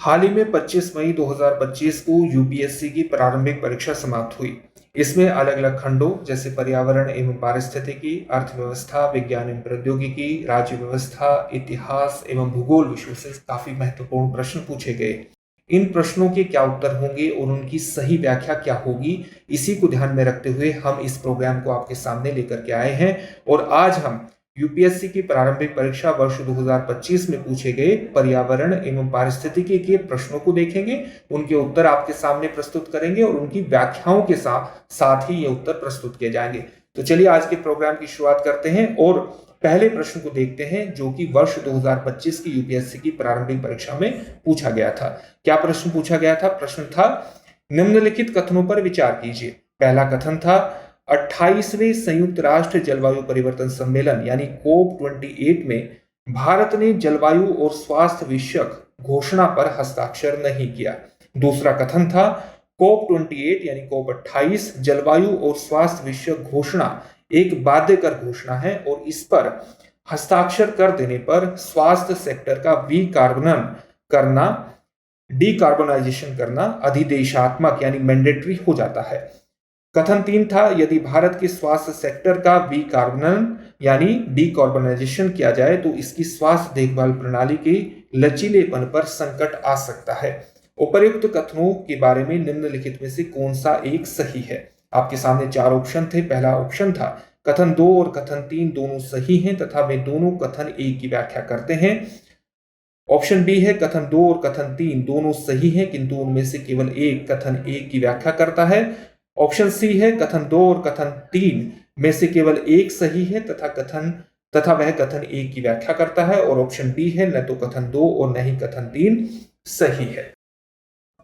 हाल ही में 25 मई 2025 को यूपीएससी की प्रारंभिक परीक्षा समाप्त हुई। इसमें अलग-अलग खंडों जैसे पर्यावरण एवं पारिस्थितिकी, अर्थव्यवस्था, विज्ञान एवं प्रौद्योगिकी, राज्य व्यवस्था, इतिहास एवं भूगोल विषयों से काफी महत्वपूर्ण प्रश्न पूछे गए। इन प्रश्नों के क्या उत्तर होंगे और उनकी सही व्याख्या क्या होगी, इसी को ध्यान में रखते हुए हम इस प्रोग्राम को आपके सामने लेकर के आए हैं। और आज हम यूपीएससी की प्रारंभिक परीक्षा वर्ष 2025 में पूछे गए पर्यावरण एवं पारिस्थितिकी के प्रश्नों को देखेंगे, उनके उत्तर आपके सामने प्रस्तुत करेंगे और उनकी व्याख्याओं के साथ ही ये उत्तर प्रस्तुत किए जाएंगे। तो चलिए आज के प्रोग्राम की शुरुआत करते हैं और पहले प्रश्न को देखते हैं जो कि वर्ष 2025 की यूपीएससी की प्रारंभिक परीक्षा में पूछा गया था। क्या प्रश्न पूछा गया था? प्रश्न था निम्नलिखित कथनों पर विचार कीजिए। पहला कथन था 28वें संयुक्त राष्ट्र जलवायु परिवर्तन सम्मेलन यानी COP28 में भारत ने जलवायु और स्वास्थ्य विषयक घोषणा पर हस्ताक्षर नहीं किया। दूसरा कथन था COP28 यानी COP28 जलवायु और स्वास्थ्य विषयक घोषणा एक बाध्यकर घोषणा है और इस पर हस्ताक्षर कर देने पर स्वास्थ्य सेक्टर का डीकार्बोनाइजेशन करना अधिदेशात्मक यानी मैंडेटरी हो जाता है। कथन 3 था यदि भारत के स्वास्थ्य सेक्टर का विकार्बनन यानी डीकार्बोनाइजेशन किया जाए तो इसकी स्वास्थ्य देखभाल प्रणाली के लचीलेपन पर संकट आ सकता है। उपर्युक्त कथनों के बारे में निम्नलिखित में से कौन सा एक सही है? आपके सामने चार ऑप्शन थे। पहला ऑप्शन था कथन 2 और कथन 3 दोनों सही हैं तथा वे दोनों कथन 1 की व्याख्या करते हैं। ऑप्शन बी है कथन 2 और कथन 3 दोनों सही हैं किंतु उनमें से केवल एक कथन 1 की व्याख्या करता है। ऑप्शन सी है कथन 2 और कथन 3 में से केवल एक सही है तथा वह कथन 1 की व्याख्या करता है। और ऑप्शन डी है न तो कथन 2 और न ही कथन 3 सही है।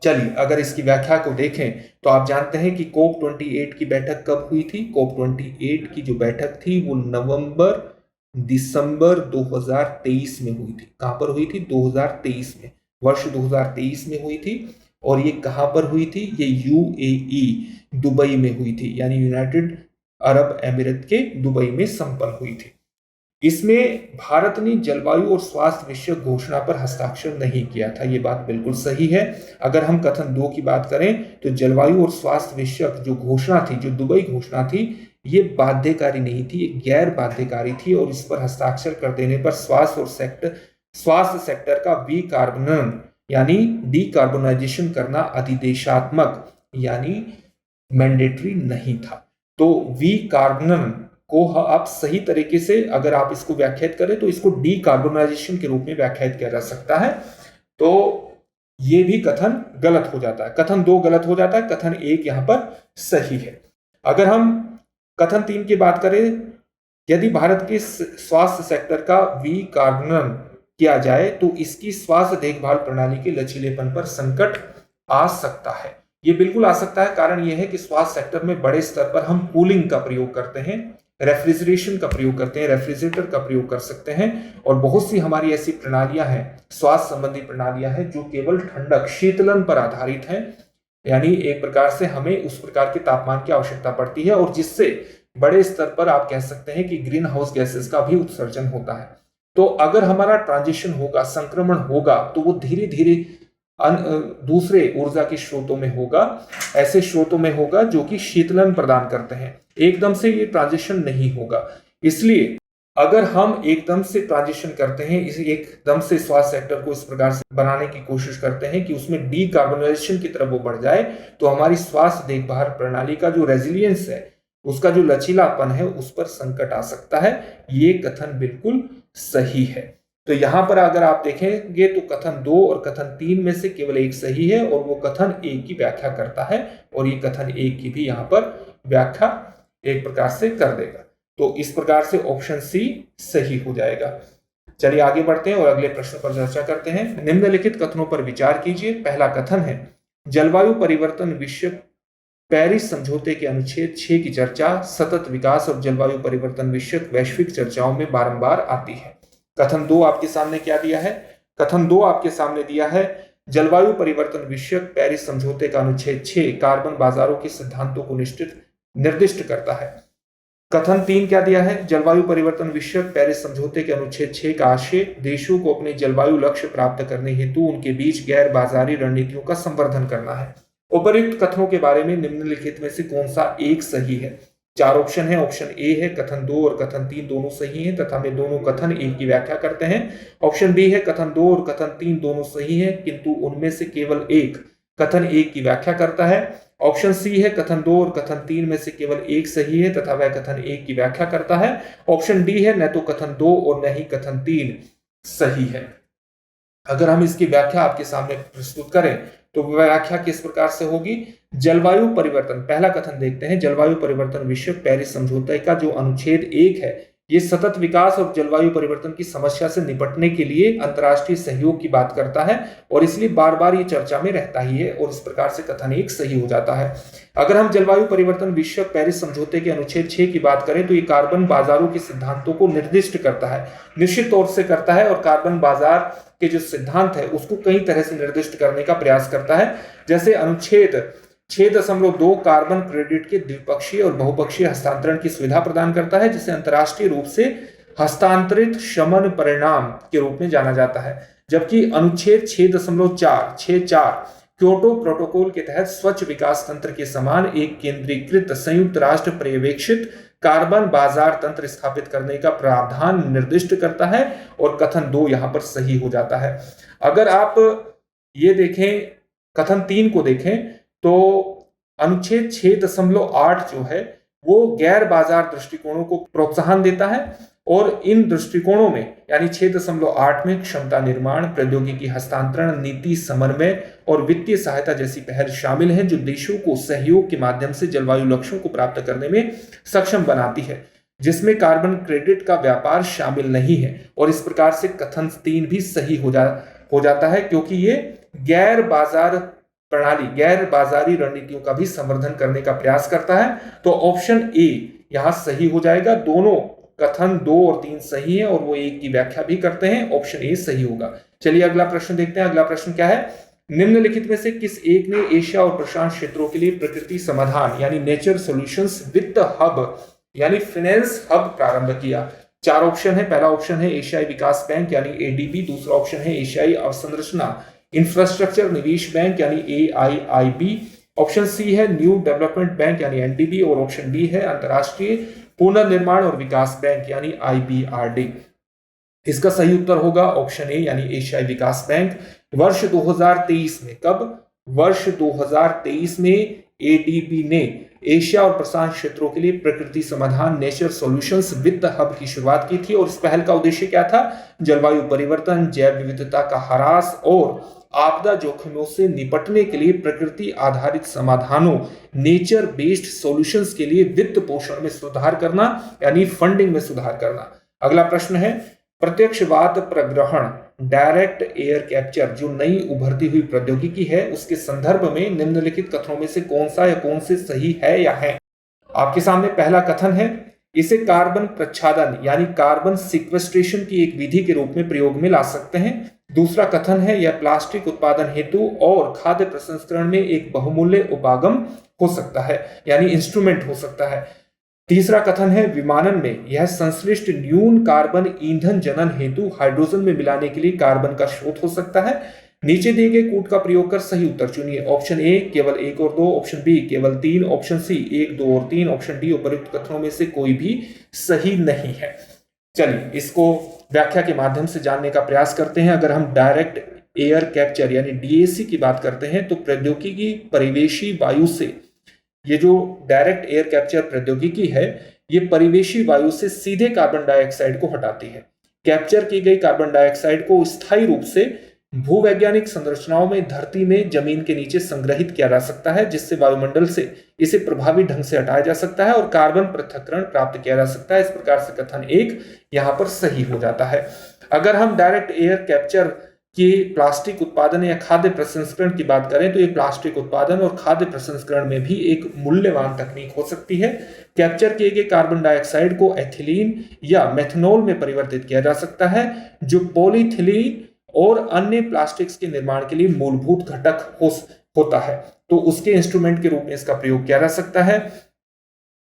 चलिए अगर इसकी व्याख्या को देखें तो आप जानते हैं कि COP28 की बैठक कब हुई थी? COP28 की जो बैठक थी वो दिसंबर 2023 में हुई थी। कहां पर हुई थी? 2023 में, वर्ष 2023 में हुई थी। और ये कहां पर हुई थी? ये यूएई दुबई में हुई थी यानी यूनाइटेड अरब अमीरात के दुबई में संपन्न हुई थी। इसमें भारत ने जलवायु और स्वास्थ्य विषयक घोषणा पर हस्ताक्षर नहीं किया था। ये बात बिल्कुल सही है। अगर हम कथन 2 की बात करें तो जलवायु और स्वास्थ्य विषयक जो घोषणा थी, जो दुबई घोषणा थी, ये बाध्यकारी नहीं थी, ये गैर बाध्यकारी थी और इस पर हस्ताक्षर कर देने पर स्वास्थ्य सेक्टर का विकार्बनन यानी डीकार्बोनाइजेशन करना अधिदेशात्मक यानी मैंडेटरी नहीं था। तो विकार्बनन को आप सही तरीके से अगर आप इसको व्याख्यात करें तो इसको डीकार्बोनाइजेशन के रूप में व्याख्यात किया जा सकता है। तो ये भी कथन गलत हो जाता है। कथन 2 गलत हो जाता है, कथन 1 यहां पर सही है। अगर हम कथन 3 की बात करें, यदि भारत के स्वास्थ्य सेक्टर का विकार्बनन किया जाए तो इसकी स्वास्थ्य देखभाल प्रणाली के लचीलेपन पर संकट आ सकता है। ये बिल्कुल आ सकता है। कारण यह है कि स्वास्थ्य सेक्टर में बड़े स्तर पर हम कूलिंग का प्रयोग करते हैं, रेफ्रिजरेशन का प्रयोग करते हैं, रेफ्रिजरेटर का प्रयोग कर सकते हैं और बहुत सी हमारी ऐसी प्रणालियां हैं, स्वास्थ्य संबंधी प्रणालियां हैं जो केवल ठंडक शीतलन पर आधारित हैं। यानी एक प्रकार से हमें उस प्रकार के तापमान की आवश्यकता पड़ती है और जिससे बड़े स्तर पर आप कह सकते हैं कि ग्रीन हाउस गैसेस का भी उत्सर्जन होता है। तो अगर हमारा ट्रांजिशन होगा, संक्रमण होगा, तो वो धीरे धीरे दूसरे ऊर्जा के स्रोतों में होगा, ऐसे स्रोतों में होगा जो कि शीतलन प्रदान करते हैं। एकदम से ये ट्रांजिशन नहीं होगा। इसलिए अगर हम एकदम से ट्रांजिशन करते हैं, इस एकदम से स्वास्थ्य सेक्टर को इस प्रकार से बनाने की कोशिश करते हैं कि उसमें डीकार्बोनाइजेशन की तरफ वो बढ़ जाए, तो हमारी स्वास्थ्य देखभाल प्रणाली का जो रेजिलियंस है, उसका जो लचीलापन है, उस पर संकट आ सकता है। ये कथन बिल्कुल सही है। तो यहां पर अगर आप देखेंगे तो कथन 2 और कथन 3 में से केवल एक सही है और वो कथन 1 की व्याख्या करता है और ये कथन 1 की भी यहां पर व्याख्या एक प्रकार से कर देगा। तो इस प्रकार से ऑप्शन सी सही हो जाएगा। चलिए आगे बढ़ते हैं और अगले प्रश्न पर चर्चा करते हैं। निम्नलिखित कथनों पर विचार कीजिए। पहला कथन है जलवायु परिवर्तन विषय पेरिस समझौते के अनुच्छेद 6 की चर्चा सतत विकास और जलवायु परिवर्तन विषयक वैश्विक चर्चाओं में बारंबार आती है। कथन 2 आपके सामने क्या दिया है? कथन 2 आपके सामने दिया है जलवायु परिवर्तन विषयक पेरिस समझौते का अनुच्छेद 6 कार्बन बाजारों के सिद्धांतों को निर्दिष्ट करता है। कथन 3 क्या दिया है? जलवायु परिवर्तन विषयक पेरिस समझौते के अनुच्छेद 6 का आशय देशों को अपने जलवायु लक्ष्य प्राप्त करने हेतु उनके बीच गैर बाजारी रणनीतियों का संवर्धन करना है। उपर्युक्त कथनों के बारे में निम्नलिखित में से कौन सा एक सही है? 4 ऑप्शन है। ऑप्शन ए है कथन 2 और कथन 3 दोनों सही हैं तथा वे दोनों कथन एक की व्याख्या करते हैं। ऑप्शन बी है कथन 2 और कथन 3 दोनों सही हैं किंतु उनमें से केवल एक कथन एक की व्याख्या करता है। ऑप्शन सी है कथन 2 और कथन 3 में से केवल एक सही है तथा वह कथन एक की व्याख्या करता है। ऑप्शन डी है न तो कथन 2 और न ही कथन 3 सही है। अगर हम इसकी व्याख्या आपके सामने प्रस्तुत करें तो व्याख्या किस प्रकार से होगी? जलवायु परिवर्तन, पहला कथन देखते हैं। जलवायु परिवर्तन विषयक पेरिस समझौते का जो अनुच्छेद 1 है ये सतत विकास और जलवायु परिवर्तन की समस्या से निपटने के लिए अंतर्राष्ट्रीय सहयोग की बात करता है और इसलिए बार बार ये चर्चा में रहता ही है और इस प्रकार से कथन 1 सही हो जाता है। अगर हम जलवायु परिवर्तन विषयक पेरिस समझौते के अनुच्छेद 6 की बात करें तो ये कार्बन बाजारों के सिद्धांतों को निर्दिष्ट करता है, निश्चित तौर से करता है और कार्बन बाजार के जो सिद्धांत है उसको कई तरह से निर्दिष्ट करने का प्रयास करता है। जैसे अनुच्छेद 6.2 कार्बन क्रेडिट के द्विपक्षीय और बहुपक्षीय हस्तांतरण की सुविधा प्रदान करता है जिसे अंतर्राष्ट्रीय रूप से हस्तांतरित शमन परिणाम के रूप में जाना जाता है। जबकि अनुच्छेद 6.4 क्योटो प्रोटोकॉल के तहत स्वच्छ विकास तंत्र के समान एक केंद्रीकृत संयुक्त राष्ट्र पर्यवेक्षित कार्बन बाजार तंत्र स्थापित करने का प्रावधान निर्दिष्ट करता है और कथन 2 यहां पर सही हो जाता है। अगर आप ये देखें, कथन 3 को देखें तो अनुच्छेद 6.8 जो है वो गैर बाजार दृष्टिकोणों को प्रोत्साहन देता है और इन दृष्टिकोणों में यानी 6.8 में क्षमता निर्माण, प्रौद्योगिकी हस्तांतरण, नीति समन्वय और वित्तीय सहायता जैसी पहल शामिल हैं जो देशों को सहयोग के माध्यम से जलवायु लक्ष्यों को प्राप्त करने में सक्षम बनाती है, जिसमें कार्बन क्रेडिट का व्यापार शामिल नहीं है। और इस प्रकार से कथन 3 भी सही हो जाता है क्योंकि ये गैर बाजार प्रणाली, गैर बाजारी रणनीतियों का भी संवर्धन करने का प्रयास करता है। तो ऑप्शन ए यहां सही हो जाएगा। दोनों कथन 2 और 3 सही है और वो एक की व्याख्या भी करते हैं। ऑप्शन ए सही होगा। चलिए अगला प्रश्न देखते हैं। अगला प्रश्न क्या है? निम्नलिखित में से किस एक ने एशिया और प्रशांत क्षेत्रों के लिए प्रकृति समाधान यानी नेचर सॉल्यूशंस वित्त हब यानी फाइनेंस हब प्रारंभ किया? 4 ऑप्शन है। पहला ऑप्शन है एशियाई विकास बैंक यानी एडीबी। दूसरा ऑप्शन है एशियाई अवसंरचना इंफ्रास्ट्रक्चर निवेश बैंक यानी AIIB। ऑप्शन सी है न्यू डेवलपमेंट बैंक यानी NDB और ऑप्शन डी है अंतरराष्ट्रीय पुनर्निर्माण और विकास बैंक यानी IBRD। इसका सही उत्तर होगा ऑप्शन ए यानी एशियाई विकास बैंक। वर्ष 2023 में, कब? वर्ष 2023 में ADB ने एशिया और प्रशांत क्षेत्रों के लिए प्रकृति समाधान नेचर सॉल्यूशंस वित्त हब की शुरुआत की थी और इस पहल का उद्देश्य क्या था? जलवायु परिवर्तन, जैव विविधता का ह्रास और आपदा जोखिमों से निपटने के लिए प्रकृति आधारित समाधानों नेचर बेस्ड सॉल्यूशंस के लिए वित्त पोषण में सुधार करना यानी फंडिंग में सुधार करना। अगला प्रश्न है प्रत्यक्षवाद प्रग्रहण डायरेक्ट एयर कैप्चर जो नई उभरती हुई प्रौद्योगिकी है उसके संदर्भ में निम्नलिखित कथनों में से कौन सा या कौन से सही है या है? आपके सामने पहला कथन है इसे कार्बन प्रच्छादन यानी कार्बन सिक्वेस्ट्रेशन की एक विधि के रूप में प्रयोग में ला सकते हैं। दूसरा कथन है यह प्लास्टिक उत्पादन हेतु और खाद्य प्रसंस्करण में एक बहुमूल्य उपागम हो सकता है यानी इंस्ट्रूमेंट हो सकता है। तीसरा कथन है विमानन में यह संश्लिष्ट न्यून कार्बन ईंधन जनन हेतु हाइड्रोजन में मिलाने के लिए कार्बन का स्रोत हो सकता है। नीचे दिए गए कूट का प्रयोग कर सही उत्तर चुनिए। ऑप्शन ए केवल 1 और 2, ऑप्शन बी केवल 3, ऑप्शन सी 1, 2 और 3, ऑप्शन डी उपरोक्त कथनों में से कोई भी सही नहीं है। चलिए इसको व्याख्या के माध्यम से जानने का प्रयास करते हैं। अगर हम डायरेक्ट एयर कैप्चर यानी DAC की बात करते हैं तो प्रौद्योगिकी परिवेशी वायु से, ये जो डायरेक्ट एयर कैप्चर प्रौद्योगिकी है ये परिवेशी वायु से सीधे कार्बन डाइऑक्साइड को हटाती है। कैप्चर की गई कार्बन डाइऑक्साइड को स्थायी रूप से भूवैज्ञानिक संरचनाओं में धरती में जमीन के नीचे संग्रहित किया जा सकता है जिससे वायुमंडल से इसे प्रभावी ढंग से हटाया जा सकता है और कार्बन पृथक्करण प्राप्त किया जा सकता है। इस प्रकार से कथन 1 यहां पर सही हो जाता है। अगर हम डायरेक्ट एयर कैप्चर कि प्लास्टिक उत्पादन या खाद्य प्रसंस्करण की बात करें तो ये प्लास्टिक उत्पादन और खाद्य प्रसंस्करण में भी एक मूल्यवान तकनीक हो सकती है। कैप्चर किए गए कार्बन डाइऑक्साइड को एथिलीन या मेथनॉल में परिवर्तित किया जा सकता है जो पॉलीथिलीन और अन्य प्लास्टिक्स के निर्माण के लिए मूलभूत घटक होता है, तो उसके इंस्ट्रूमेंट के रूप में इसका प्रयोग किया जा सकता है।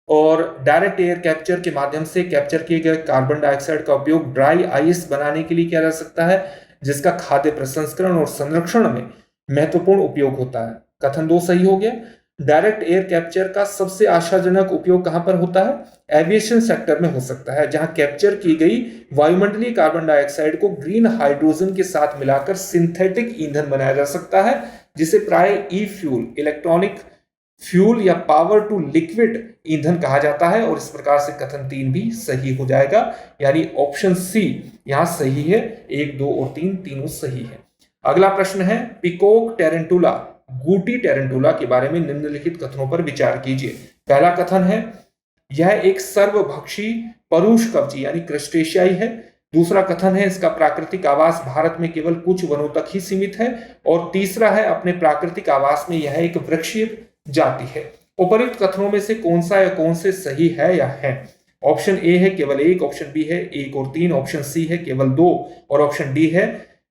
और डायरेक्ट एयर कैप्चर के माध्यम से कैप्चर किए गए कार्बन डाइऑक्साइड का उपयोग ड्राई आइस बनाने के लिए किया जा सकता है, जिसका खाद्य प्रसंस्करण और संरक्षण में महत्वपूर्ण उपयोग होता है। कथन 2 सही हो गया। डायरेक्ट एयर कैप्चर का सबसे आशाजनक उपयोग कहां पर होता है? एविएशन सेक्टर में हो सकता है, जहां कैप्चर की गई वायुमंडलीय कार्बन डाइऑक्साइड को ग्रीन हाइड्रोजन के साथ मिलाकर सिंथेटिक ईंधन बनाया जा सकता है, जिसे प्राय ई फ्यूल, इलेक्ट्रॉनिक फ्यूल या पावर टू लिक्विड ईंधन कहा जाता है। और इस प्रकार से कथन 3 भी सही हो जाएगा, यानी ऑप्शन सी यहां सही है। 1, 2 और 3 तीनों सही है। अगला प्रश्न है पिकॉक टेरेंटुला, गूटी टेरेंटुला के बारे में निम्नलिखित कथनों पर विचार कीजिए। पहला कथन है यह एक सर्वभक्षी परुषकवची यानी क्रस्टेशियाई है। दूसरा कथन है इसका प्राकृतिक आवास भारत में केवल कुछ वनों तक ही सीमित है। और तीसरा है अपने प्राकृतिक आवास में यह एक वृक्षीय जाति है। उपर्युक्त कथनों में से कौन सा या कौन से सही है या है? ऑप्शन ए है केवल 1, ऑप्शन बी है 1 और 3, ऑप्शन सी है केवल 2 और ऑप्शन डी है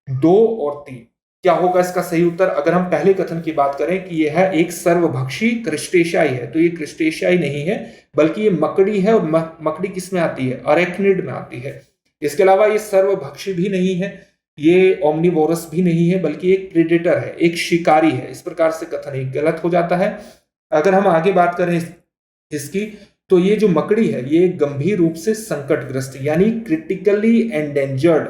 2 और 3। क्या होगा इसका सही उत्तर? अगर हम पहले कथन की बात करें कि यह एक सर्वभक्षी क्रस्टेशियाई है, तो ये क्रस्टेशियाई नहीं है बल्कि ये मकड़ी है। और मकड़ी किस में आती है? अरेक्निड में आती है। इसके अलावा ये सर्वभक्षी भी नहीं है, ये ओमनिवोरस भी नहीं है, बल्कि एक प्रेडेटर है, एक शिकारी है। इस प्रकार से कथन एक गलत हो जाता है। अगर हम आगे बात करें इसकी, तो ये जो मकड़ी है ये गंभीर रूप से संकटग्रस्त यानी क्रिटिकली एंडेंजर्ड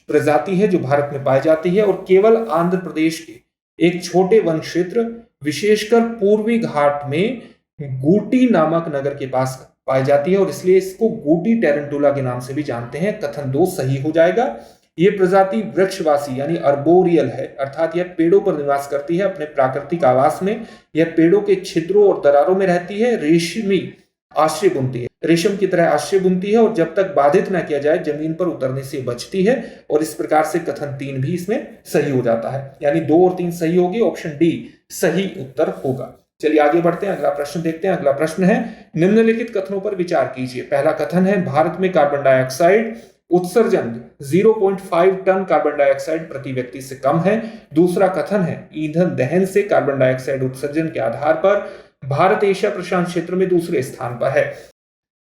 प्रजाति है जो भारत में पाई जाती है। और केवल आंध्र प्रदेश के एक छोटे वन क्षेत्र, विशेषकर पूर्वी घाट में गूटी नामक नगर के पास पाई जाती है और इसलिए इसको गूटी टेरेंटुला के नाम से भी जानते हैं। कथन 2 सही हो जाएगा। ये प्रजाति वृक्षवासी यानी अर्बोरियल है, अर्थात यह पेड़ों पर निवास करती है। अपने प्राकृतिक आवास में यह पेड़ों के छिद्रों और दरारों में रहती है। रेशमी आश्रय बुनती है, रेशम की तरह आश्रय बुनती है और जब तक बाधित न किया जाए जमीन पर उतरने से बचती है। और इस प्रकार से कथन 3 भी इसमें सही हो जाता है, यानी 2 और 3 सही होगी। ऑप्शन डी सही उत्तर होगा। चलिए आगे बढ़ते हैं, अगला प्रश्न देखते हैं। अगला प्रश्न है निम्नलिखित कथनों पर विचार कीजिए। पहला कथन है भारत में कार्बन डाइऑक्साइड उत्सर्जन 0.5 टन कार्बन डाइऑक्साइड प्रति व्यक्ति से कम है। दूसरा कथन है ईंधन दहन से कार्बन डाइऑक्साइड उत्सर्जन के आधार पर भारत एशिया प्रशांत क्षेत्र में दूसरे स्थान पर है।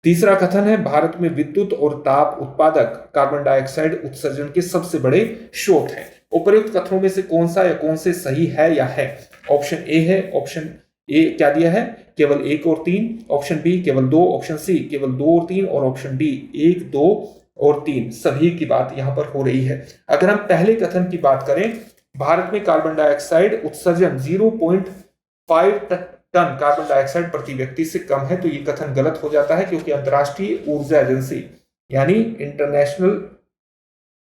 तीसरा कथन है भारत में विद्युत और ताप उत्पादक कार्बन डाइऑक्साइड उत्सर्जन के सबसे बड़े स्रोत हैं। उपर्युक्त कथनों में से कौन सा या कौन से सही है या है? ऑप्शन ए है, ऑप्शन ए क्या दिया है? केवल 1 और 3, ऑप्शन बी केवल 2, ऑप्शन सी केवल 2 और 3 और ऑप्शन डी 1, 2 और 3 सभी की बात यहां पर हो रही है। अगर हम पहले कथन की बात करें, भारत में कार्बन डाइऑक्साइड उत्सर्जन 0.5 टन कार्बन डाइऑक्साइड प्रति व्यक्ति से कम है, तो ये कथन गलत हो जाता है क्योंकि अंतर्राष्ट्रीय ऊर्जा एजेंसी यानी इंटरनेशनल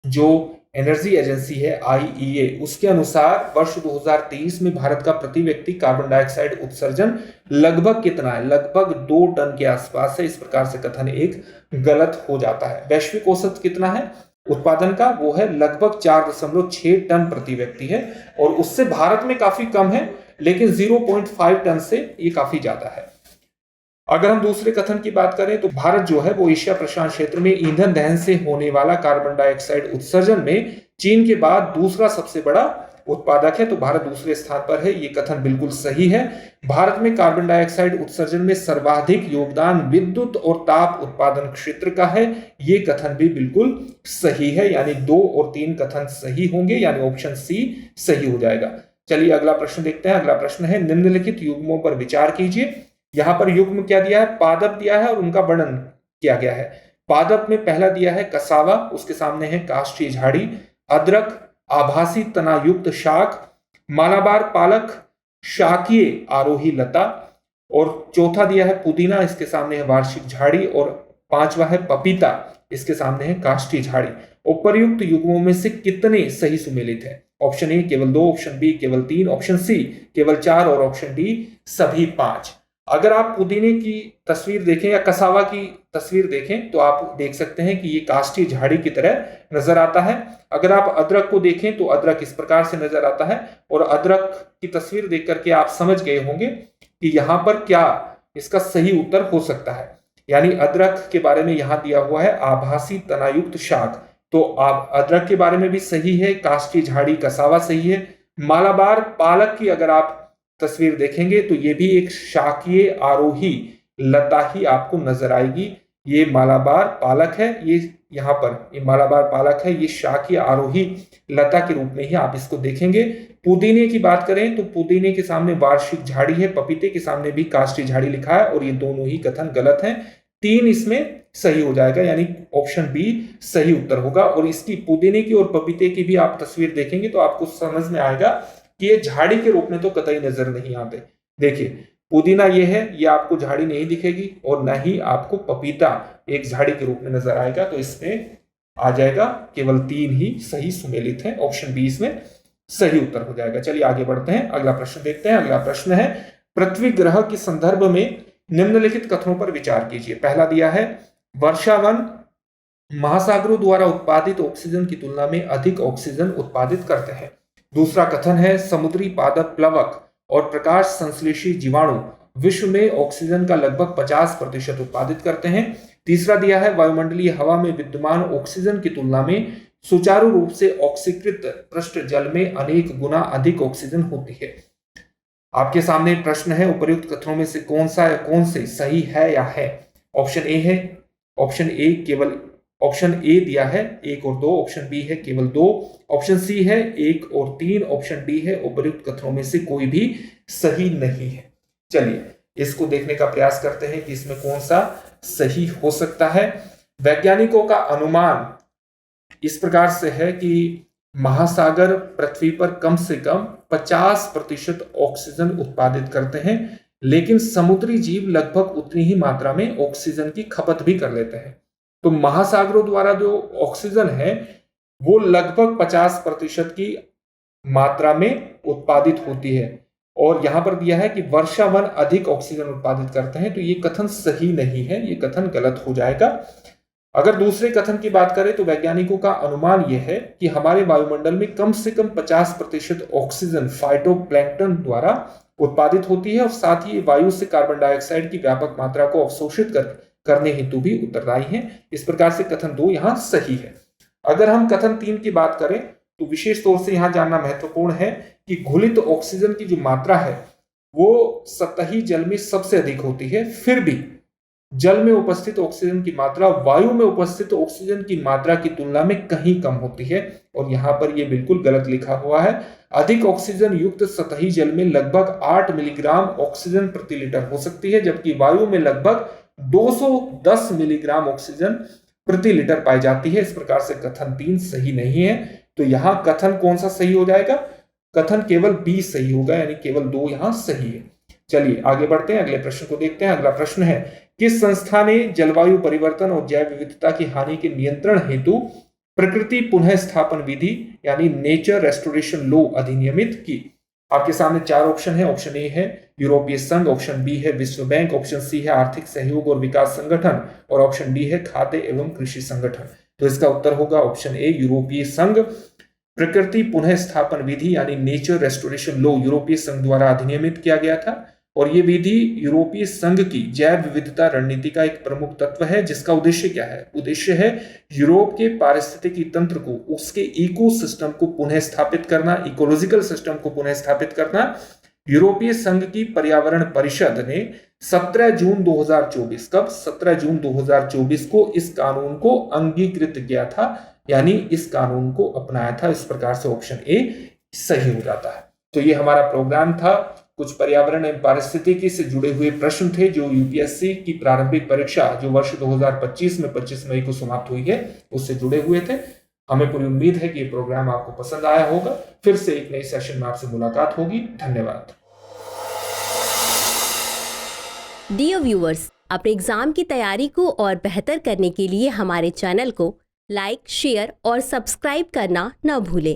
जो एनर्जी एजेंसी है IEA, उसके अनुसार वर्ष 2023 में भारत का प्रति व्यक्ति कार्बन डाइऑक्साइड उत्सर्जन लगभग कितना है? लगभग 2 टन के आसपास है। इस प्रकार से कथन एक गलत हो जाता है। वैश्विक औसत कितना है उत्पादन का? वो है लगभग 4.6 टन प्रति व्यक्ति है और उससे भारत में काफी कम है, लेकिन 0.5 टन से ये काफी ज्यादा है। अगर हम दूसरे कथन की बात करें तो भारत जो है वो एशिया प्रशांत क्षेत्र में ईंधन दहन से होने वाला कार्बन डाइऑक्साइड उत्सर्जन में चीन के बाद दूसरा सबसे बड़ा उत्पादक है, तो भारत दूसरे स्थान पर है। ये कथन बिल्कुल सही है। भारत में कार्बन डाइऑक्साइड उत्सर्जन में सर्वाधिक योगदान विद्युत और ताप उत्पादन क्षेत्र का है। ये कथन भी बिल्कुल सही है, यानी 2 और 3 कथन सही होंगे, यानी ऑप्शन सी सही हो जाएगा। चलिए अगला प्रश्न देखते हैं। अगला प्रश्न है निम्नलिखित युग्मों पर विचार कीजिए। यहां पर युग्म क्या दिया है? पादप दिया है और उनका वर्णन किया गया है। पादप में पहला दिया है कसावा, उसके सामने है काष्ठीय झाड़ी, अदरक, आभासी तनायुक्त शाक, मालाबार पालक, शाकीय आरोही लता, और चौथा दिया है पुदीना, इसके सामने है वार्षिक झाड़ी, और पांचवा है पपीता, इसके सामने है काष्ठीय झाड़ी। उपर्युक्त युग्मों में से कितने सही सुमेलित है? ऑप्शन ए केवल 2, ऑप्शन बी केवल 3, ऑप्शन सी केवल 4 और ऑप्शन डी सभी 5। अगर आप पुदीने की तस्वीर देखें या कसावा की तस्वीर देखें तो आप देख सकते हैं कि ये काष्ठीय झाड़ी की तरह नजर आता है। अगर आप अदरक को देखें तो अदरक इस प्रकार से नजर आता है, और अदरक की तस्वीर देख करके आप समझ गए होंगे कि यहाँ पर क्या इसका सही उत्तर हो सकता है। यानी अदरक के बारे में यहाँ दिया हुआ है आभासी तनायुक्त शाक, तो आप अदरक के बारे में भी सही है, काष्ठीय झाड़ी कसावा सही है। मालाबार पालक की अगर आप तस्वीर देखेंगे तो ये भी एक शाकीय आरोही लता ही आपको नजर आएगी। ये मालाबार पालक है, ये यहाँ पर ये मालाबार पालक है, ये शाखीय आरोही लता के रूप में ही आप इसको देखेंगे। पुदीने की बात करें तो पुदीने के सामने वार्षिक झाड़ी है, पपीते के सामने भी काष्ठी झाड़ी लिखा है और ये दोनों ही कथन गलत हैं। 3 इसमें सही हो जाएगा, यानी ऑप्शन बी सही उत्तर होगा। और इसकी पुदीने की और पपीते की भी आप तस्वीर देखेंगे तो आपको समझ में आएगा कि ये झाड़ी के रूप में तो कतई नजर नहीं आते। देखिए पुदीना ये है, ये आपको झाड़ी नहीं दिखेगी और न ही आपको पपीता एक झाड़ी के रूप में नजर आएगा। तो इसमें आ जाएगा केवल 3 ही सही सुमेलित है, ऑप्शन बी इसमें सही उत्तर हो जाएगा। चलिए आगे बढ़ते हैं, अगला प्रश्न देखते हैं। अगला प्रश्न है पृथ्वी ग्रह के संदर्भ में निम्नलिखित कथनों पर विचार कीजिए। पहला दिया है वर्षावन महासागरों द्वारा उत्पादित ऑक्सीजन की तुलना में अधिक ऑक्सीजन उत्पादित करते हैं। दूसरा कथन है समुद्री पादप प्लवक और प्रकाश संश्लेषी जीवाणु विश्व में ऑक्सीजन का लगभग 50% उत्पादित करते हैं। तीसरा दिया है वायुमंडलीय हवा में विद्यमान ऑक्सीजन की तुलना में सुचारू रूप से ऑक्सीकृत पृष्ठ जल में अनेक गुना अधिक ऑक्सीजन होती है। आपके सामने प्रश्न है उपर्युक्त कथनों में से कौन से सही है या है। ऑप्शन ए है, ऑप्शन ए केवल ऑप्शन ए दिया है 1 और 2, ऑप्शन बी है केवल 2, ऑप्शन सी है 1 और 3, ऑप्शन डी है उपर्युक्त कथनों में से कोई भी सही नहीं है। चलिए इसको देखने का प्रयास करते हैं कि इसमें कौन सा सही हो सकता है। वैज्ञानिकों का अनुमान इस प्रकार से है कि महासागर पृथ्वी पर कम से कम 50% ऑक्सीजन उत्पादित करते हैं, लेकिन समुद्री जीव लगभग उतनी ही मात्रा में ऑक्सीजन की खपत भी कर लेते हैं। तो महासागरों द्वारा जो ऑक्सीजन है वो लगभग 50% की मात्रा में उत्पादित होती है। और यहां पर दिया है कि वर्षावन अधिक ऑक्सीजन उत्पादित करते हैं, तो ये कथन सही नहीं है, ये कथन गलत हो जाएगा। अगर दूसरे कथन की बात करें तो वैज्ञानिकों का अनुमान यह है कि हमारे वायुमंडल में कम से कम 50% ऑक्सीजन फाइटोप्लैंक्टन द्वारा उत्पादित होती है और साथ ही वायु से कार्बन डाइऑक्साइड की व्यापक मात्रा को अवशोषित करने हेतु भी उत्तरदायी हैं। इस प्रकार से कथन 2 यहां सही है। अगर हम कथन 3 की बात करें तो विशेष तौर से यहां जानना महत्वपूर्ण है कि घुलित ऑक्सीजन की जो मात्रा है वो सतही जल में सबसे अधिक होती है, फिर भी जल में उपस्थित ऑक्सीजन की मात्रा वायु में उपस्थित ऑक्सीजन की मात्रा की तुलना में कहीं कम होती है। और यहां पर यह बिल्कुल गलत लिखा हुआ है। अधिक ऑक्सीजन युक्त सतही जल में लगभग 8 मिलीग्राम ऑक्सीजन प्रति लीटर हो सकती है, जबकि वायु में लगभग 210 मिलीग्राम ऑक्सीजन प्रति लीटर पाई जाती है। इस प्रकार से कथन 3 सही नहीं है। तो यहां कथन कौन सा सही हो जाएगा? कथन केवल बी सही होगा, यानी केवल 2 यहां सही है। चलिए आगे बढ़ते हैं, अगले प्रश्न को देखते हैं। अगला प्रश्न है किस संस्था ने जलवायु परिवर्तन और जैव विविधता की हानि के नियंत्रण हेतु प्रकृति पुनः स्थापन विधि यानी नेचर रेस्टोरेशन लॉ अधिनियमित की? आपके सामने 4 ऑप्शन है। ऑप्शन ए है यूरोपीय संघ, ऑप्शन बी है विश्व बैंक, ऑप्शन सी है आर्थिक सहयोग और विकास संगठन और ऑप्शन डी है खाद्य एवं कृषि संगठन। तो इसका उत्तर होगा ऑप्शन ए यूरोपीय संघ। प्रकृति पुनः स्थापन विधि यानी नेचर रेस्टोरेशन लॉ यूरोपीय संघ द्वारा अधिनियमित किया गया था और ये विधि यूरोपीय संघ की जैव विविधता रणनीति का एक प्रमुख तत्व है, जिसका उद्देश्य क्या है? उद्देश्य है यूरोप के पारिस्थितिकी तंत्र को, उसके इकोसिस्टम को पुनः स्थापित करना, इकोलॉजिकल सिस्टम को पुनः स्थापित करना। यूरोपीय संघ की पर्यावरण परिषद ने 17 जून 2024 कब 17 जून 2024 को इस कानून को अंगीकृत किया था, यानी इस कानून को अपनाया था। इस प्रकार से ऑप्शन ए सही हो जाता है। तो ये हमारा प्रोग्राम था, कुछ पर्यावरण एवं पारिस्थितिकी से जुड़े हुए प्रश्न थे जो यूपीएससी की प्रारंभिक परीक्षा जो वर्ष 2025 में 25 मई को समाप्त हुई है उससे जुड़े हुए थे। हमें पूरी उम्मीद है कि ये प्रोग्राम आपको पसंद आया होगा। फिर से एक नए सेशन में आपसे मुलाकात होगी। धन्यवाद। डियर व्यूअर्स, अपने एग्जाम की तैयारी को और बेहतर करने के लिए हमारे चैनल को लाइक, शेयर और सब्सक्राइब करना न भूलें।